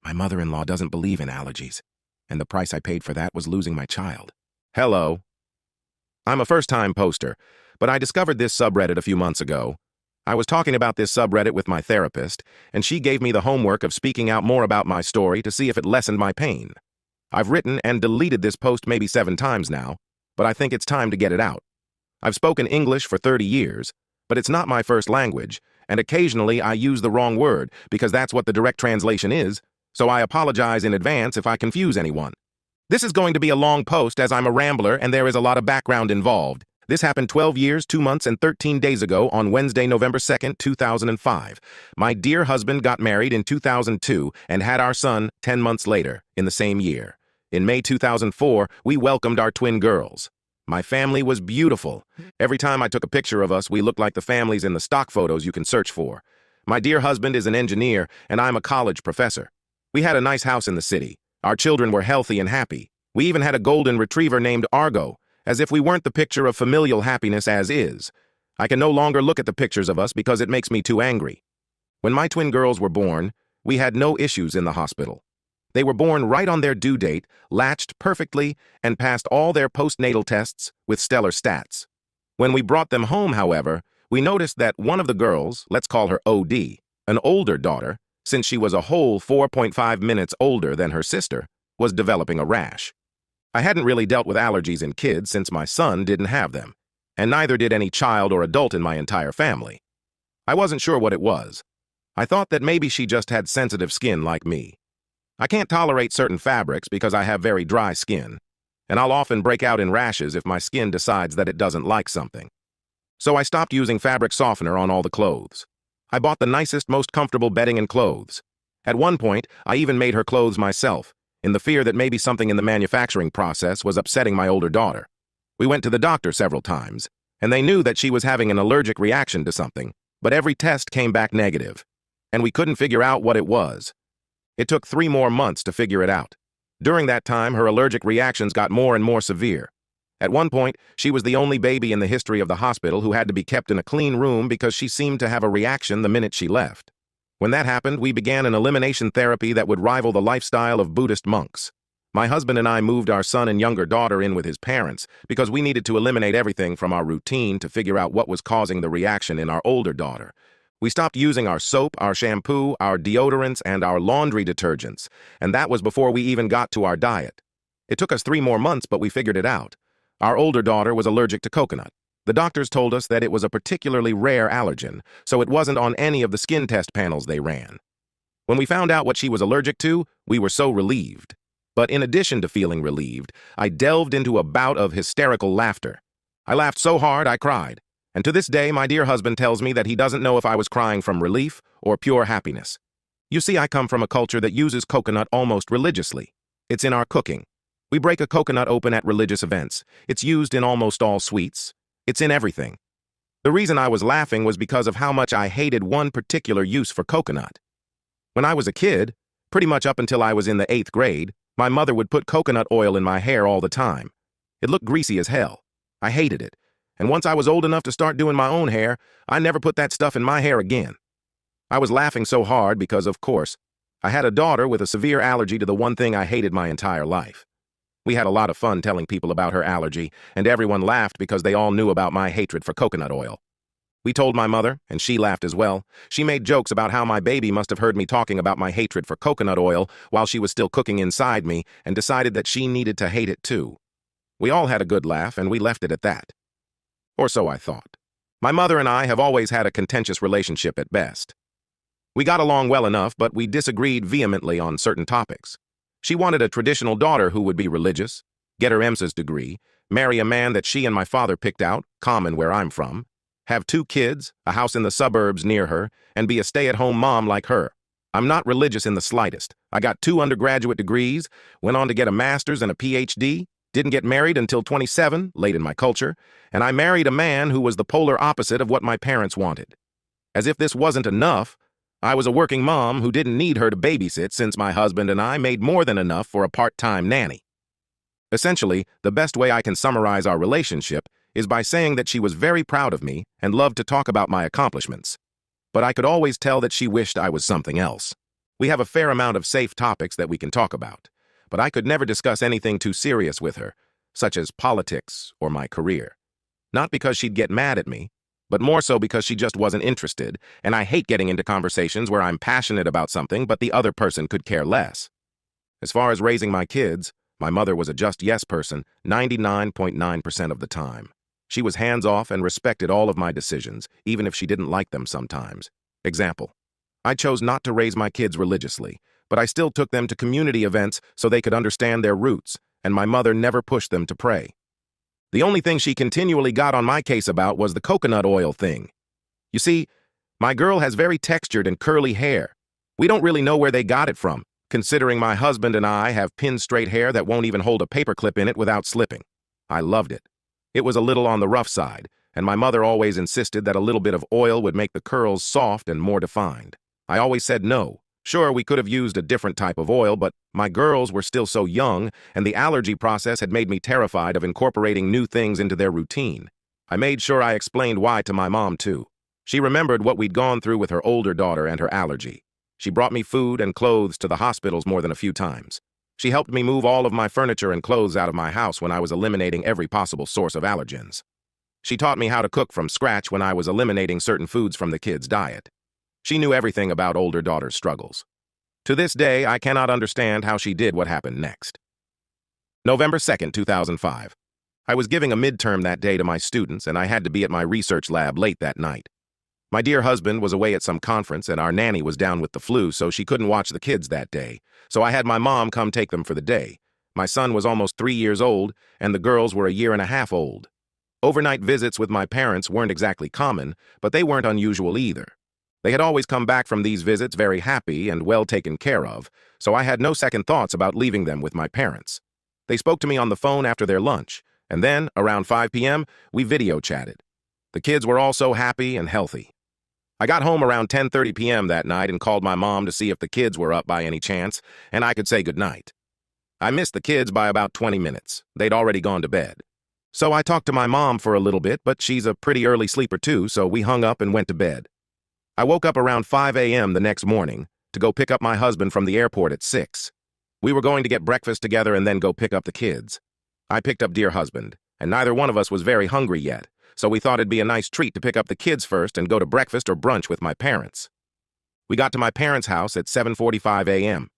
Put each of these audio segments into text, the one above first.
My mother-in-law doesn't believe in allergies, and the price I paid for that was losing my child. Hello. I'm a first-time poster, but I discovered this subreddit a few months ago. I was talking about this subreddit with my therapist, and she gave me the homework of speaking out more about my story to see if it lessened my pain. I've written and deleted this post maybe 7 times now, but I think it's time to get it out. I've spoken English for 30 years, but it's not my first language, and occasionally I use the wrong word because that's what the direct translation is, so I apologize in advance if I confuse anyone. This is going to be a long post as I'm a rambler and there is a lot of background involved. This happened 12 years, 2 months, and 13 days ago on Wednesday, November 2nd, 2005. My dear husband got married in 2002 and had our son 10 months later, in the same year. In May 2004, we welcomed our twin girls. My family was beautiful. Every time I took a picture of us, we looked like the families in the stock photos you can search for. My dear husband is an engineer, and I'm a college professor. We had a nice house in the city. Our children were healthy and happy. We even had a golden retriever named Argo, as if we weren't the picture of familial happiness as is. I can no longer look at the pictures of us because it makes me too angry. When my twin girls were born, we had no issues in the hospital. They were born right on their due date, latched perfectly, and passed all their postnatal tests with stellar stats. When we brought them home, however, we noticed that one of the girls, let's call her OD, an older daughter, since she was a whole 4.5 minutes older than her sister, was developing a rash. I hadn't really dealt with allergies in kids since my son didn't have them, and neither did any child or adult in my entire family. I wasn't sure what it was. I thought that maybe she just had sensitive skin like me. I can't tolerate certain fabrics because I have very dry skin, and I'll often break out in rashes if my skin decides that it doesn't like something. So I stopped using fabric softener on all the clothes. I bought the nicest, most comfortable bedding and clothes. At one point, I even made her clothes myself, in the fear that maybe something in the manufacturing process was upsetting my older daughter. We went to the doctor several times, and they knew that she was having an allergic reaction to something, but every test came back negative, and we couldn't figure out what it was. It took 3 more months to figure it out. During that time, her allergic reactions got more and more severe. At one point, she was the only baby in the history of the hospital who had to be kept in a clean room because she seemed to have a reaction the minute she left. When that happened, we began an elimination therapy that would rival the lifestyle of Buddhist monks. My husband and I moved our son and younger daughter in with his parents because we needed to eliminate everything from our routine to figure out what was causing the reaction in our older daughter. We stopped using our soap, our shampoo, our deodorants, and our laundry detergents, and that was before we even got to our diet. It took us 3 more months, but we figured it out. Our older daughter was allergic to coconut. The doctors told us that it was a particularly rare allergen, so it wasn't on any of the skin test panels they ran. When we found out what she was allergic to, we were so relieved. But in addition to feeling relieved, I delved into a bout of hysterical laughter. I laughed so hard I cried. And to this day, my dear husband tells me that he doesn't know if I was crying from relief or pure happiness. You see, I come from a culture that uses coconut almost religiously. It's in our cooking. We break a coconut open at religious events. It's used in almost all sweets. It's in everything. The reason I was laughing was because of how much I hated one particular use for coconut. When I was a kid, pretty much up until I was in the 8th grade, my mother would put coconut oil in my hair all the time. It looked greasy as hell. I hated it. And once I was old enough to start doing my own hair, I never put that stuff in my hair again. I was laughing so hard because, of course, I had a daughter with a severe allergy to the one thing I hated my entire life. We had a lot of fun telling people about her allergy, and everyone laughed because they all knew about my hatred for coconut oil. We told my mother, and she laughed as well. She made jokes about how my baby must have heard me talking about my hatred for coconut oil while she was still cooking inside me and decided that she needed to hate it too. We all had a good laugh, and we left it at that. Or so I thought. My mother and I have always had a contentious relationship at best. We got along well enough, but we disagreed vehemently on certain topics. She wanted a traditional daughter who would be religious, get her MS's degree, marry a man that she and my father picked out, common where I'm from, have 2 kids, a house in the suburbs near her, and be a stay-at-home mom like her. I'm not religious in the slightest. I got 2 undergraduate degrees, went on to get a master's and a PhD, didn't get married until 27, late in my culture, and I married a man who was the polar opposite of what my parents wanted. As if this wasn't enough, I was a working mom who didn't need her to babysit since my husband and I made more than enough for a part-time nanny. Essentially, the best way I can summarize our relationship is by saying that she was very proud of me and loved to talk about my accomplishments. But I could always tell that she wished I was something else. We have a fair amount of safe topics that we can talk about, but I could never discuss anything too serious with her, such as politics or my career. Not because she'd get mad at me, but more so because she just wasn't interested, and I hate getting into conversations where I'm passionate about something but the other person could care less. As far as raising my kids, my mother was a just yes person 99.9% of the time. She was hands-off and respected all of my decisions, even if she didn't like them sometimes. Example: I chose not to raise my kids religiously, but I still took them to community events so they could understand their roots, and my mother never pushed them to pray. The only thing she continually got on my case about was the coconut oil thing. You see, my girl has very textured and curly hair. We don't really know where they got it from, considering my husband and I have pin-straight hair that won't even hold a paperclip in it without slipping. I loved it. It was a little on the rough side, and my mother always insisted that a little bit of oil would make the curls soft and more defined. I always said no. Sure, we could have used a different type of oil, but my girls were still so young, and the allergy process had made me terrified of incorporating new things into their routine. I made sure I explained why to my mom, too. She remembered what we'd gone through with her older daughter and her allergy. She brought me food and clothes to the hospitals more than a few times. She helped me move all of my furniture and clothes out of my house when I was eliminating every possible source of allergens. She taught me how to cook from scratch when I was eliminating certain foods from the kids' diet. She knew everything about older daughter's struggles. To this day, I cannot understand how she did what happened next. November 2nd, 2005. I was giving a midterm that day to my students, and I had to be at my research lab late that night. My dear husband was away at some conference, and our nanny was down with the flu, so she couldn't watch the kids that day. So I had my mom come take them for the day. My son was almost 3 years old, and the girls were a year and a half old. Overnight visits with my parents weren't exactly common, but they weren't unusual either. They had always come back from these visits very happy and well taken care of, so I had no second thoughts about leaving them with my parents. They spoke to me on the phone after their lunch, and then, around 5 p.m., we video chatted. The kids were all so happy and healthy. I got home around 10:30 p.m. that night and called my mom to see if the kids were up by any chance, and I could say goodnight. I missed the kids by about 20 minutes. They'd already gone to bed. So I talked to my mom for a little bit, but she's a pretty early sleeper too, so we hung up and went to bed. I woke up around 5 a.m. the next morning to go pick up my husband from the airport at 6. We were going to get breakfast together and then go pick up the kids. I picked up dear husband, and neither one of us was very hungry yet, so we thought it'd be a nice treat to pick up the kids first and go to breakfast or brunch with my parents. We got to my parents' house at 7:45 a.m.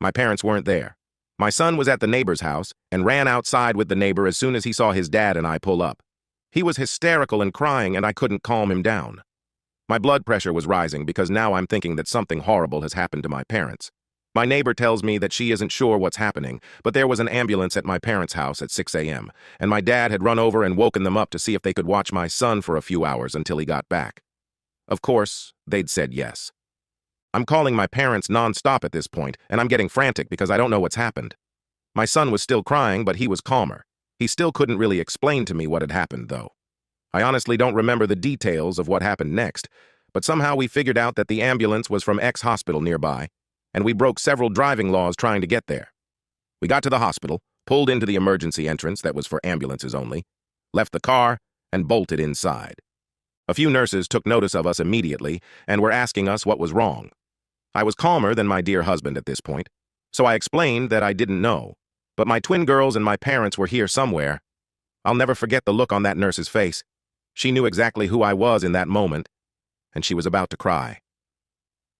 My parents weren't there. My son was at the neighbor's house and ran outside with the neighbor as soon as he saw his dad and I pull up. He was hysterical and crying, and I couldn't calm him down. My blood pressure was rising because now I'm thinking that something horrible has happened to my parents. My neighbor tells me that she isn't sure what's happening, but there was an ambulance at my parents' house at 6 a.m., and my dad had run over and woken them up to see if they could watch my son for a few hours until he got back. Of course, they'd said yes. I'm calling my parents nonstop at this point, and I'm getting frantic because I don't know what's happened. My son was still crying, but he was calmer. He still couldn't really explain to me what had happened, though. I honestly don't remember the details of what happened next, but somehow we figured out that the ambulance was from X hospital nearby, and we broke several driving laws trying to get there. We got to the hospital, pulled into the emergency entrance that was for ambulances only, left the car, and bolted inside. A few nurses took notice of us immediately and were asking us what was wrong. I was calmer than my dear husband at this point, so I explained that I didn't know, but my twin girls and my parents were here somewhere. I'll never forget the look on that nurse's face. She knew exactly who I was in that moment, and she was about to cry.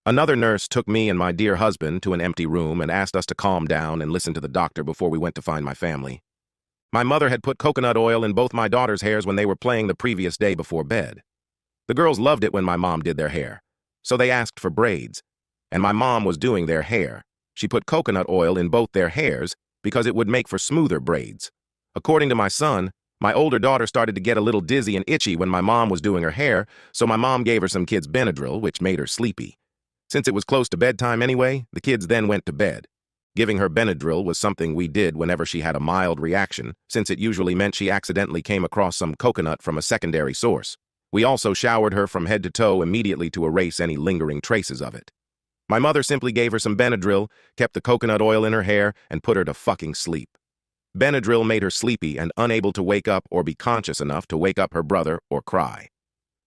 Another nurse took me and my dear husband to an empty room and asked us to calm down and listen to the doctor before we went to find my family. My mother had put coconut oil in both my daughter's hairs when they were playing the previous day before bed. The girls loved it when my mom did their hair, so they asked for braids, and my mom was doing their hair. She put coconut oil in both their hairs because it would make for smoother braids. According to my son, my older daughter started to get a little dizzy and itchy when my mom was doing her hair, so my mom gave her some kids Benadryl, which made her sleepy. Since it was close to bedtime anyway, the kids then went to bed. Giving her Benadryl was something we did whenever she had a mild reaction, since it usually meant she accidentally came across some coconut from a secondary source. We also showered her from head to toe immediately to erase any lingering traces of it. My mother simply gave her some Benadryl, kept the coconut oil in her hair, and put her to fucking sleep. Benadryl made her sleepy and unable to wake up or be conscious enough to wake up her brother or cry.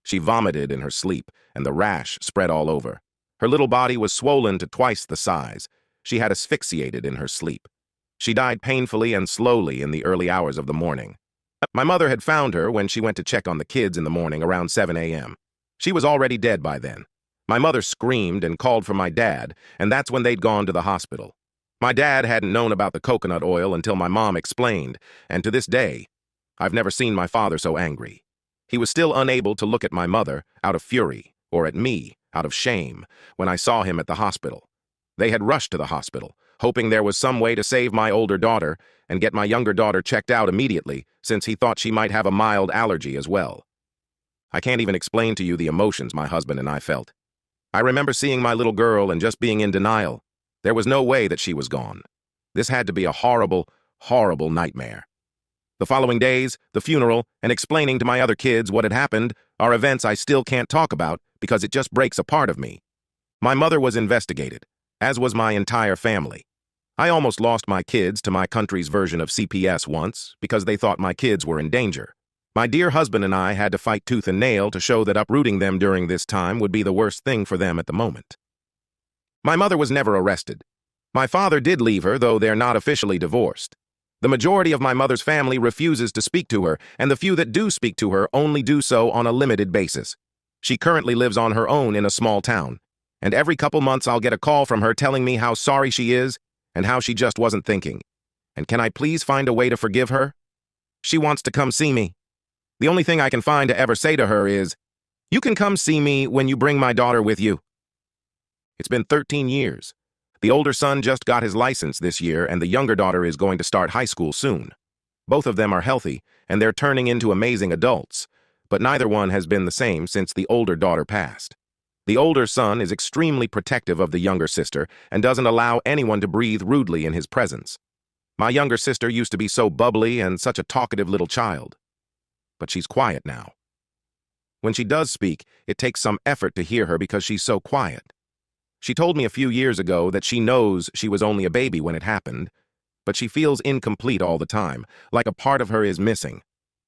She vomited in her sleep, and the rash spread all over. Her little body was swollen to twice the size. She had asphyxiated in her sleep. She died painfully and slowly in the early hours of the morning. My mother had found her when she went to check on the kids in the morning around 7 a.m. She was already dead by then. My mother screamed and called for my dad, and that's when they'd gone to the hospital. My dad hadn't known about the coconut oil until my mom explained, and to this day, I've never seen my father so angry. He was still unable to look at my mother out of fury, or at me out of shame, when I saw him at the hospital. They had rushed to the hospital, hoping there was some way to save my older daughter and get my younger daughter checked out immediately, since he thought she might have a mild allergy as well. I can't even explain to you the emotions my husband and I felt. I remember seeing my little girl and just being in denial. There was no way that she was gone. This had to be a horrible, horrible nightmare. The following days, the funeral, and explaining to my other kids what had happened are events I still can't talk about because it just breaks a part of me. My mother was investigated, as was my entire family. I almost lost my kids to my country's version of CPS once because they thought my kids were in danger. My dear husband and I had to fight tooth and nail to show that uprooting them during this time would be the worst thing for them at the moment. My mother was never arrested. My father did leave her, though they're not officially divorced. The majority of my mother's family refuses to speak to her, and the few that do speak to her only do so on a limited basis. She currently lives on her own in a small town, and every couple months I'll get a call from her telling me how sorry she is and how she just wasn't thinking. And can I please find a way to forgive her? She wants to come see me. The only thing I can find to ever say to her is, "You can come see me when you bring my daughter with you." It's been 13 years. The older son just got his license this year, and the younger daughter is going to start high school soon. Both of them are healthy, and they're turning into amazing adults, but neither one has been the same since the older daughter passed. The older son is extremely protective of the younger sister and doesn't allow anyone to breathe rudely in his presence. My younger sister used to be so bubbly and such a talkative little child, but she's quiet now. When she does speak, it takes some effort to hear her because she's so quiet. She told me a few years ago that she knows she was only a baby when it happened, but she feels incomplete all the time, like a part of her is missing.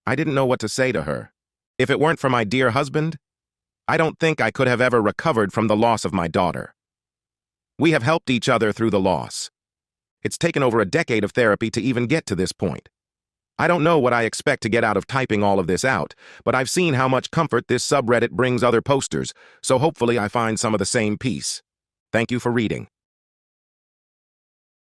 I didn't know what to say to her. If it weren't for my dear husband, I don't think I could have ever recovered from the loss of my daughter. We have helped each other through the loss. It's taken over a decade of therapy to even get to this point. I don't know what I expect to get out of typing all of this out, but I've seen how much comfort this subreddit brings other posters, so hopefully I find some of the same peace. Thank you for reading.